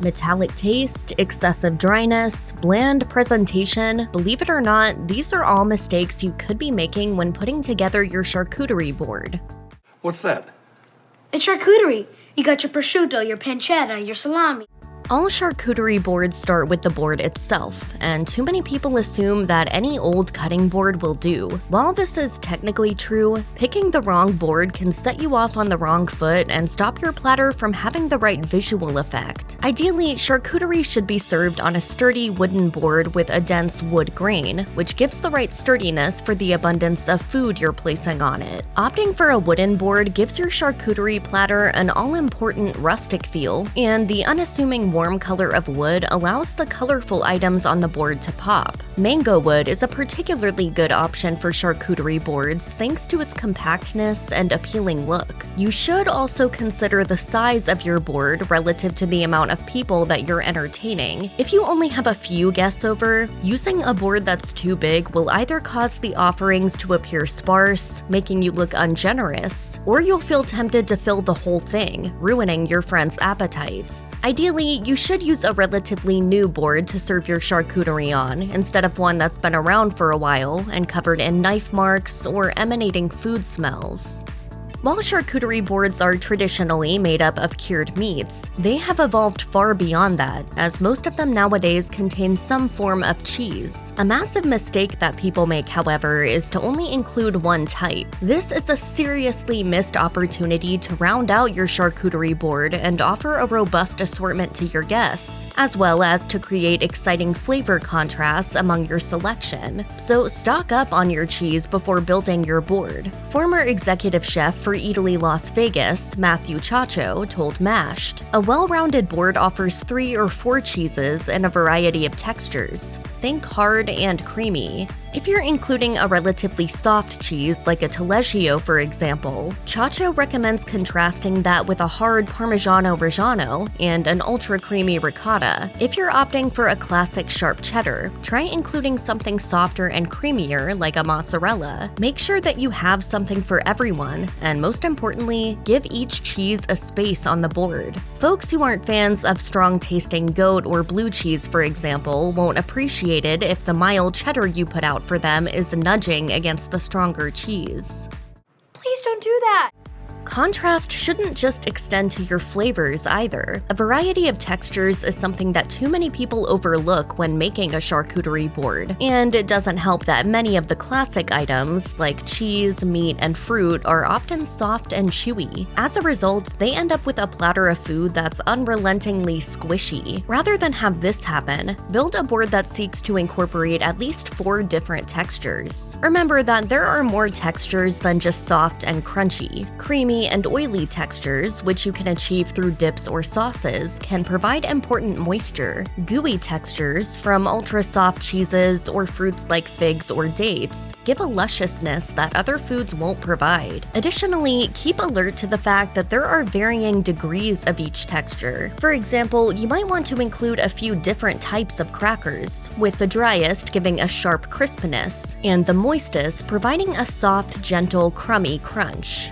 Metallic taste, excessive dryness, bland presentation. Believe it or not, these are all mistakes you could be making when putting together your charcuterie board. What's that? It's charcuterie. You got your prosciutto, your pancetta, your salami. All charcuterie boards start with the board itself, and too many people assume that any old cutting board will do. While this is technically true, picking the wrong board can set you off on the wrong foot and stop your platter from having the right visual effect. Ideally, charcuterie should be served on a sturdy wooden board with a dense wood grain, which gives the right sturdiness for the abundance of food you're placing on it. Opting for a wooden board gives your charcuterie platter an all-important rustic feel, and the unassuming warm color of wood allows the colorful items on the board to pop. Mango wood is a particularly good option for charcuterie boards thanks to its compactness and appealing look. You should also consider the size of your board relative to the amount of people that you're entertaining. If you only have a few guests over, using a board that's too big will either cause the offerings to appear sparse, making you look ungenerous, or you'll feel tempted to fill the whole thing, ruining your friends' appetites. Ideally, you should use a relatively new board to serve your charcuterie on, instead of one that's been around for a while and covered in knife marks or emanating food smells. While charcuterie boards are traditionally made up of cured meats, they have evolved far beyond that, as most of them nowadays contain some form of cheese. A massive mistake that people make, however, is to only include one type. This is a seriously missed opportunity to round out your charcuterie board and offer a robust assortment to your guests, as well as to create exciting flavor contrasts among your selection. So stock up on your cheese before building your board. Former executive chef for Italy Las Vegas, Matthew Chacho, told Mashed, "A well-rounded board offers 3 or 4 cheeses in a variety of textures. Think hard and creamy." If you're including a relatively soft cheese like a Taleggio, for example, Chacho recommends contrasting that with a hard Parmigiano Reggiano and an ultra-creamy ricotta. If you're opting for a classic sharp cheddar, try including something softer and creamier like a mozzarella. Make sure that you have something for everyone, and most importantly, give each cheese a space on the board. Folks who aren't fans of strong-tasting goat or blue cheese, for example, won't appreciate it if the mild cheddar you put out for them is nudging against the stronger cheese. Please don't do that. Contrast shouldn't just extend to your flavors either. A variety of textures is something that too many people overlook when making a charcuterie board, and it doesn't help that many of the classic items, like cheese, meat, and fruit, are often soft and chewy. As a result, they end up with a platter of food that's unrelentingly squishy. Rather than have this happen, build a board that seeks to incorporate at least 4 different textures. Remember that there are more textures than just soft and crunchy. Creamy and oily textures, which you can achieve through dips or sauces, can provide important moisture. Gooey textures, from ultra-soft cheeses or fruits like figs or dates, give a lusciousness that other foods won't provide. Additionally, keep alert to the fact that there are varying degrees of each texture. For example, you might want to include a few different types of crackers, with the driest giving a sharp crispness, and the moistest providing a soft, gentle, crummy crunch.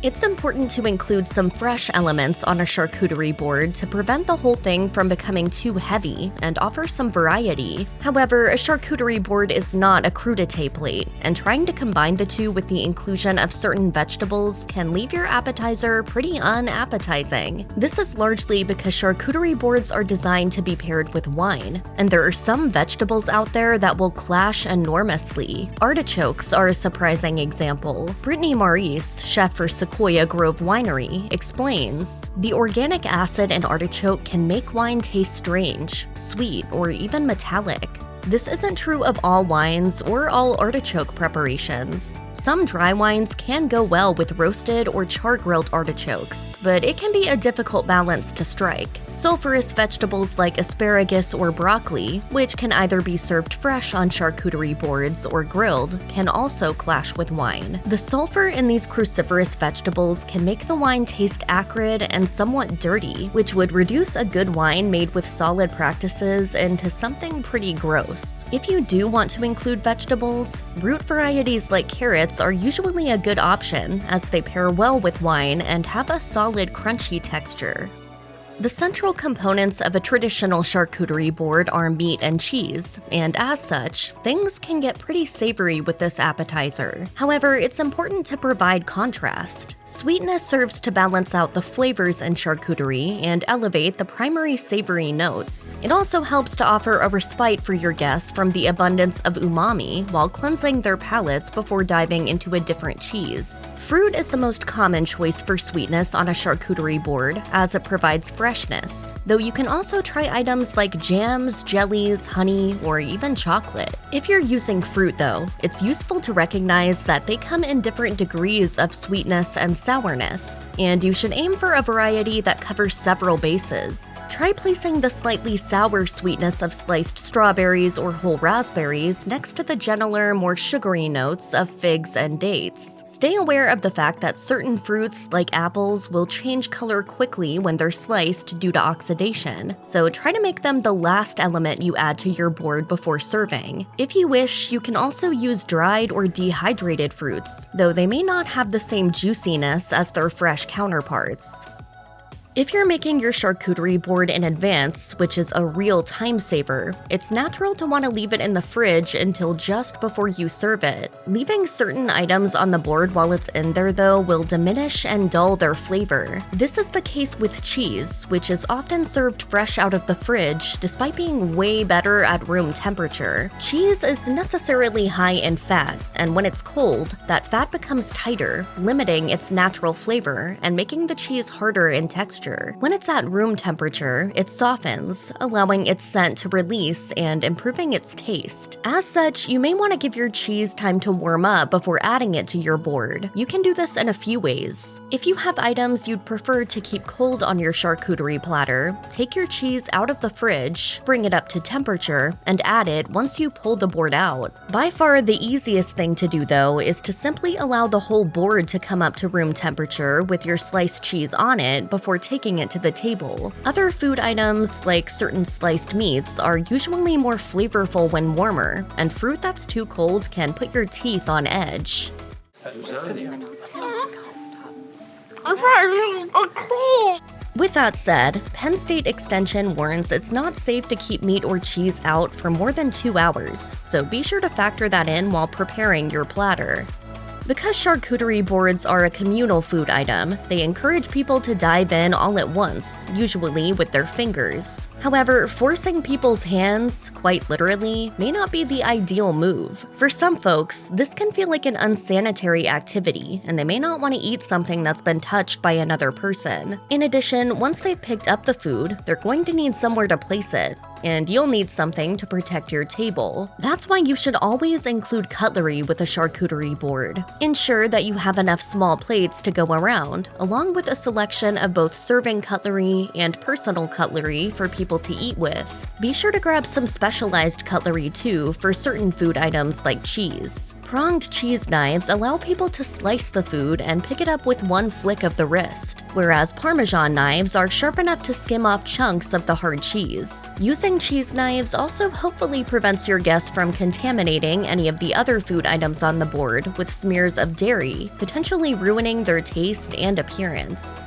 It's important to include some fresh elements on a charcuterie board to prevent the whole thing from becoming too heavy and offer some variety. However, a charcuterie board is not a crudité plate, and trying to combine the two with the inclusion of certain vegetables can leave your appetizer pretty unappetizing. This is largely because charcuterie boards are designed to be paired with wine, and there are some vegetables out there that will clash enormously. Artichokes are a surprising example. Brittany Maurice, chef for Sequoia Grove Winery, explains, "The organic acid in artichoke can make wine taste strange, sweet, or even metallic. This isn't true of all wines or all artichoke preparations. Some dry wines can go well with roasted or char-grilled artichokes, but it can be a difficult balance to strike. Sulfurous vegetables like asparagus or broccoli, which can either be served fresh on charcuterie boards or grilled, can also clash with wine. The sulfur in these cruciferous vegetables can make the wine taste acrid and somewhat dirty, which would reduce a good wine made with solid practices into something pretty gross. If you do want to include vegetables, root varieties like carrots are usually a good option, as they pair well with wine and have a solid crunchy texture. The central components of a traditional charcuterie board are meat and cheese, and as such, things can get pretty savory with this appetizer. However, it's important to provide contrast. Sweetness serves to balance out the flavors in charcuterie and elevate the primary savory notes. It also helps to offer a respite for your guests from the abundance of umami while cleansing their palates before diving into a different cheese. Fruit is the most common choice for sweetness on a charcuterie board, as it provides freshness, though you can also try items like jams, jellies, honey, or even chocolate. If you're using fruit though, it's useful to recognize that they come in different degrees of sweetness and sourness, and you should aim for a variety that covers several bases. Try placing the slightly sour sweetness of sliced strawberries or whole raspberries next to the gentler, more sugary notes of figs and dates. Stay aware of the fact that certain fruits, like apples, will change color quickly when they're sliced due to oxidation, so try to make them the last element you add to your board before serving. If you wish, you can also use dried or dehydrated fruits, though they may not have the same juiciness as their fresh counterparts. If you're making your charcuterie board in advance, which is a real time saver, it's natural to want to leave it in the fridge until just before you serve it. Leaving certain items on the board while it's in there, though, will diminish and dull their flavor. This is the case with cheese, which is often served fresh out of the fridge, despite being way better at room temperature. Cheese is necessarily high in fat, and when it's cold, that fat becomes tighter, limiting its natural flavor and making the cheese harder in texture. When it's at room temperature, it softens, allowing its scent to release and improving its taste. As such, you may want to give your cheese time to warm up before adding it to your board. You can do this in a few ways. If you have items you'd prefer to keep cold on your charcuterie platter, take your cheese out of the fridge, bring it up to temperature, and add it once you pull the board out. By far the easiest thing to do, though, is to simply allow the whole board to come up to room temperature with your sliced cheese on it before taking it to the table. Other food items, like certain sliced meats, are usually more flavorful when warmer, and fruit that's too cold can put your teeth on edge. With that said, Penn State Extension warns it's not safe to keep meat or cheese out for more than 2 hours, so be sure to factor that in while preparing your platter. Because charcuterie boards are a communal food item, they encourage people to dive in all at once, usually with their fingers. However, forcing people's hands, quite literally, may not be the ideal move. For some folks, this can feel like an unsanitary activity, and they may not want to eat something that's been touched by another person. In addition, once they've picked up the food, they're going to need somewhere to place it, and you'll need something to protect your table. That's why you should always include cutlery with a charcuterie board. Ensure that you have enough small plates to go around, along with a selection of both serving cutlery and personal cutlery for people to eat with. Be sure to grab some specialized cutlery too for certain food items like cheese. Pronged cheese knives allow people to slice the food and pick it up with one flick of the wrist, whereas Parmesan knives are sharp enough to skim off chunks of the hard cheese. Using cheese knives also hopefully prevents your guests from contaminating any of the other food items on the board with smears of dairy, potentially ruining their taste and appearance.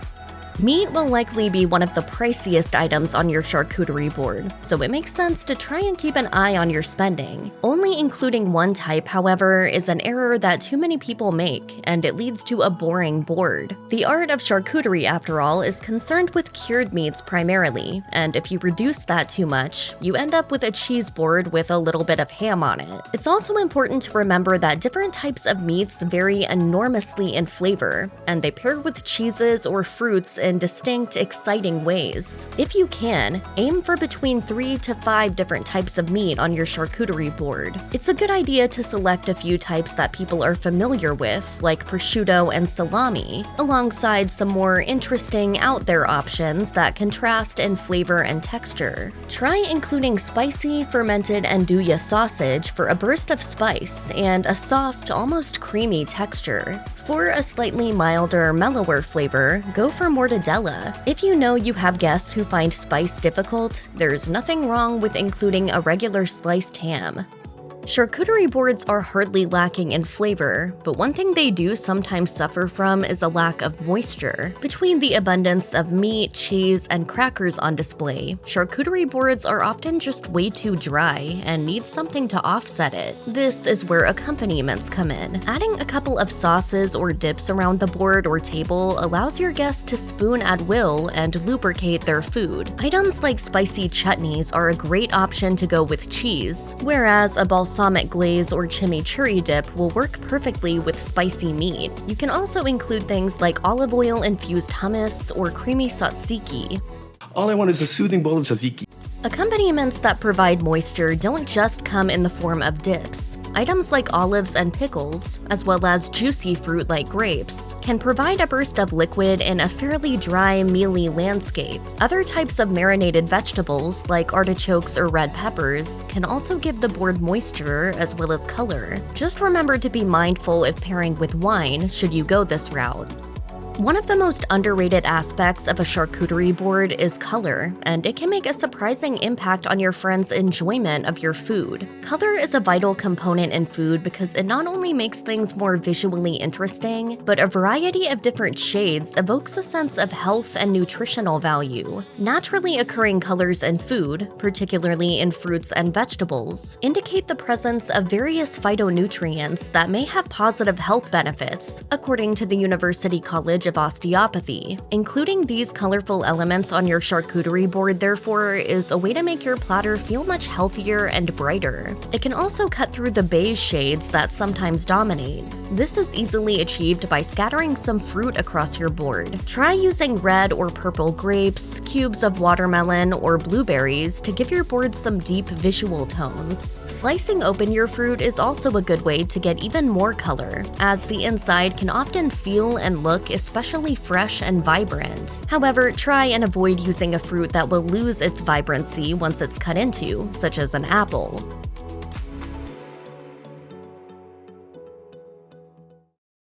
Meat will likely be one of the priciest items on your charcuterie board, so it makes sense to try and keep an eye on your spending. Only including one type, however, is an error that too many people make, and it leads to a boring board. The art of charcuterie, after all, is concerned with cured meats primarily, and if you reduce that too much, you end up with a cheese board with a little bit of ham on it. It's also important to remember that different types of meats vary enormously in flavor, and they pair with cheeses or fruits in distinct, exciting ways. If you can, aim for between 3 to 5 different types of meat on your charcuterie board. It's a good idea to select a few types that people are familiar with, like prosciutto and salami, alongside some more interesting, out-there options that contrast in flavor and texture. Try including spicy, fermented andouille sausage for a burst of spice and a soft, almost creamy texture. For a slightly milder, mellower flavor, go for mortadella. If you know you have guests who find spice difficult, there's nothing wrong with including a regular sliced ham. Charcuterie boards are hardly lacking in flavor, but one thing they do sometimes suffer from is a lack of moisture. Between the abundance of meat, cheese, and crackers on display, charcuterie boards are often just way too dry and need something to offset it. This is where accompaniments come in. Adding a couple of sauces or dips around the board or table allows your guests to spoon at will and lubricate their food. Items like spicy chutneys are a great option to go with cheese, whereas a balsamic glaze or chimichurri dip will work perfectly with spicy meat. You can also include things like olive oil-infused hummus or creamy tzatziki. All I want is a soothing bowl of tzatziki. Accompaniments that provide moisture don't just come in the form of dips. Items like olives and pickles, as well as juicy fruit like grapes, can provide a burst of liquid in a fairly dry, mealy landscape. Other types of marinated vegetables, like artichokes or red peppers, can also give the board moisture as well as color. Just remember to be mindful if pairing with wine should you go this route. One of the most underrated aspects of a charcuterie board is color, and it can make a surprising impact on your friends' enjoyment of your food. Color is a vital component in food because it not only makes things more visually interesting, but a variety of different shades evokes a sense of health and nutritional value. Naturally occurring colors in food, particularly in fruits and vegetables, indicate the presence of various phytonutrients that may have positive health benefits, according to the University College of Osteopathy. Including these colorful elements on your charcuterie board, therefore, is a way to make your platter feel much healthier and brighter. It can also cut through the beige shades that sometimes dominate. This is easily achieved by scattering some fruit across your board. Try using red or purple grapes, cubes of watermelon, or blueberries to give your board some deep visual tones. Slicing open your fruit is also a good way to get even more color, as the inside can often feel and look especially fresh and vibrant. However, try and avoid using a fruit that will lose its vibrancy once it's cut into, such as an apple.